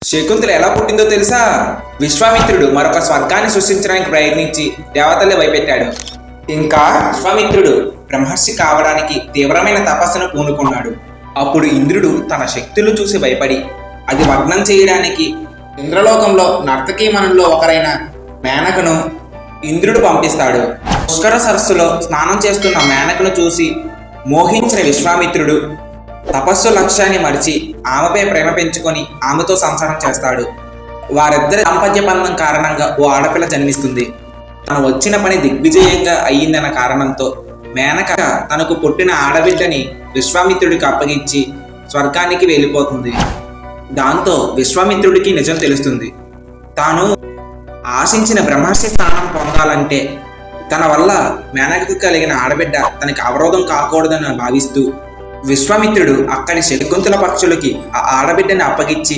శకుంతల ఎలా పుట్టిందో తెలుసా? విశ్వామిత్రుడు మరొక స్వర్గాన్ని సృష్టించడానికి ప్రయత్నించి దేవతల్ని భయపెట్టాడు. ఇంకా విశ్వామిత్రుడు బ్రహ్మర్షి కావడానికి తీవ్రమైన తపస్సును పూనుకున్నాడు. అప్పుడు ఇంద్రుడు తన శక్తులు చూసి భయపడి అది భగ్నం చేయడానికి ఇంద్రలోకంలో నర్తకీమణుల్లో ఒకరైన మేనకను ఇంద్రుడు పంపిస్తాడు. పుష్కర సరస్సులో స్నానం చేస్తున్న మేనకను చూసి మోహించిన విశ్వామిత్రుడు తపస్సు లక్ష్యాన్ని మరిచి ఆమెపై ప్రేమ పెంచుకొని ఆమెతో సంసారం చేస్తాడు. వారిద్దరి దాంపత్య బంధం కారణంగా ఓ ఆడపిల్ల జన్మిస్తుంది. తను వచ్చిన పని దిగ్విజయంగా అయ్యిందన్న కారణంతో మేనక తనకు పుట్టిన ఆడబిడ్డని విశ్వామిత్రుడికి అప్పగించి స్వర్గానికి వెళ్ళిపోతుంది. దాంతో విశ్వామిత్రుడికి నిజం తెలుస్తుంది. తాను ఆశించిన బ్రహ్మర్షి స్థానం పొందాలంటే తన వల్ల మేనకకు కలిగిన ఆడబిడ్డ తనకి అవరోధం కాకూడదని భావిస్తూ విశ్వామిత్రుడు అక్కడి శకుంతల పక్షులకి ఆ ఆడబిడ్డని అప్పగించి